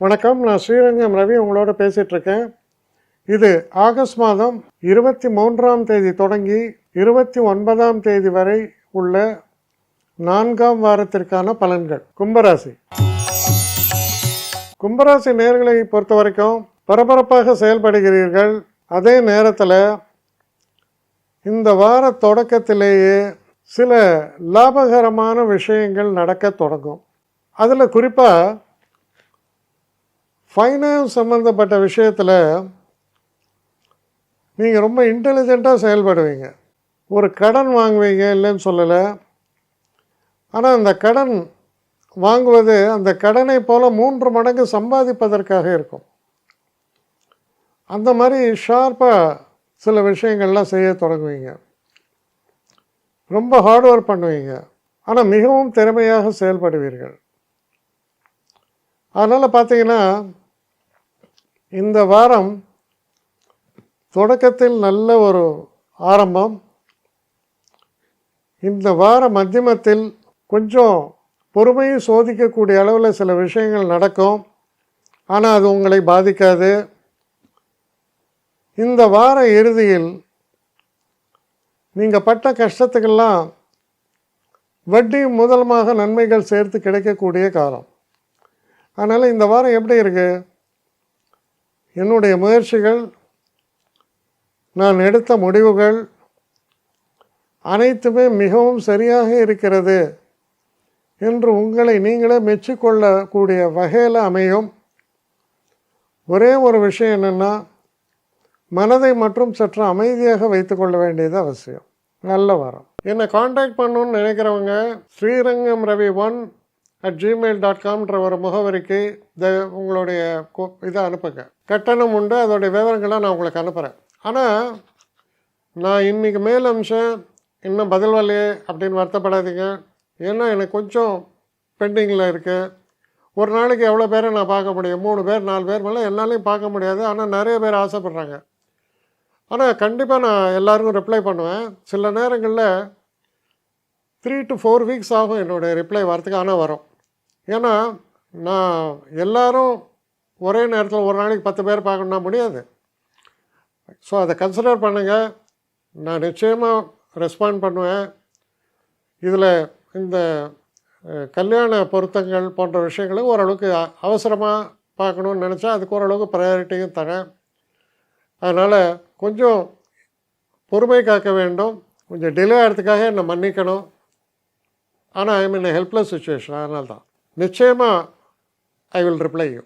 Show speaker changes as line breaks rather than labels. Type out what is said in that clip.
வணக்கம், நான் ஸ்ரீரங்கம் ரவி உங்களோட பேசிகிட்ருக்கேன். இது ஆகஸ்ட் மாதம் 23ஆம் தேதி தொடங்கி 29ஆம் தேதி வரை உள்ள 4ஆம் வாரத்திற்கான பலன்கள். கும்பராசி நேர்களை பொறுத்த வரைக்கும் பரபரப்பாக செயல்படுகிறீர்கள். அதே நேரத்தில் இந்த வார தொடக்கத்திலேயே சில லாபகரமான விஷயங்கள் நடக்க தொடங்கும். அதில் குறிப்பாக ஃபைனான்ஸ் சம்மந்தப்பட்ட விஷயத்தில் நீங்கள் ரொம்ப இன்டெலிஜெண்ட்டாக செயல்படுவீங்க. ஒரு கடன் வாங்குவீங்க, இல்லைன்னு சொல்லலை. ஆனால் அந்த கடன் வாங்குவது அந்த கடனை போல் 3 மடங்கு சம்பாதிப்பதற்காக இருக்கும். அந்த மாதிரி ஷார்ப்பாக சில விஷயங்கள்லாம் செய்ய தொடங்குவீங்க. ரொம்ப ஹார்ட் ஒர்க் பண்ணுவீங்க. ஆனால் மிகவும் திறமையாக செயல்படுவீர்கள். அதனால் பார்த்தீங்கன்னா இந்த வாரம் தொடக்கத்தில் நல்ல ஒரு ஆரம்பம். இந்த வார மத்தியமத்தில் கொஞ்சம் பொறுமையை சோதிக்கக்கூடிய அளவில் சில விஷயங்கள் நடக்கும். ஆனால் அது உங்களை பாதிக்காது. இந்த வார இறுதியில் நீங்கள் பட்ட கஷ்டத்துக்கெல்லாம் வட்டி முதலமாக நன்மைகள் சேர்த்து கிடைக்கக்கூடிய காலம். அதனால் இந்த வாரம் எப்படி இருக்குது? என்னுடைய முயற்சிகள், நான் எடுத்த முடிவுகள் அனைத்துமே மிகவும் சரியாக இருக்கிறது என்று உங்களை நீங்களே மெச்சிக்கொள்ளக்கூடிய வகையில் அமையும். ஒரே ஒரு விஷயம் என்னென்னா, மனதை மட்டும் சற்று அமைதியாக வைத்துக்கொள்ள வேண்டியது அவசியம். நல்ல வாரம். என்னை காண்டாக்ட் பண்ணணுன்னு நினைக்கிறவங்க ஸ்ரீரங்கம் ரவி 1@gmail.comன்ற ஒரு முகவரிக்கு உங்களுடைய இதை அனுப்புங்க. கட்டணம் உண்டு, அதோடைய விவரங்களை நான் உங்களுக்கு அனுப்புகிறேன். ஆனால் நான் இன்றைக்கி மேல் அம்சம் இன்னும் பதில் வரலையே அப்படின்னு வருத்தப்படாதீங்க. ஏன்னா எனக்கு கொஞ்சம் பெண்டிங்கில் இருக்குது. ஒரு நாளைக்கு எவ்வளோ பேரை நான் பார்க்க முடியும்? 3 பேர் 4 பேர் மேலே என்னாலையும் பார்க்க முடியாது. ஆனால் நிறைய பேர் ஆசைப்பட்றாங்க. ஆனால் கண்டிப்பாக நான் எல்லாருக்கும் ரிப்ளை பண்ணுவேன். சில நேரங்களில் 3 to 4 வீக்ஸ் ஆகும் என்னுடைய ரிப்ளை வரத்துக்கு. ஆனால் வரும். ஏன்னா நான் எல்லோரும் ஒரே நேரத்தில் ஒரு நாளைக்கு 10 பேர் பார்க்கணுன்னா முடியாது. ஸோ அதை கன்சிடர் பண்ணுங்கள். நான் நிச்சயமாக ரெஸ்பாண்ட் பண்ணுவேன். இதில் இந்த கல்யாண பொருத்தங்கள் போன்ற விஷயங்களை ஓரளவுக்கு அவசரமாக பார்க்கணுன்னு நினச்சா அதுக்கு ஓரளவுக்கு ப்ரையாரிட்டியும் தரேன். அதனால் கொஞ்சம் பொறுமை காக்க வேண்டும். கொஞ்சம் டிலே ஆகிறதுக்காக என்னை மன்னிக்கணும். ஆனால் ஐ மீன் ஹெல்ப்லெஸ் சுச்சுவேஷன். அதனால தான் நிச்சயமாக ஐ வில் ரிப்ளை யூ.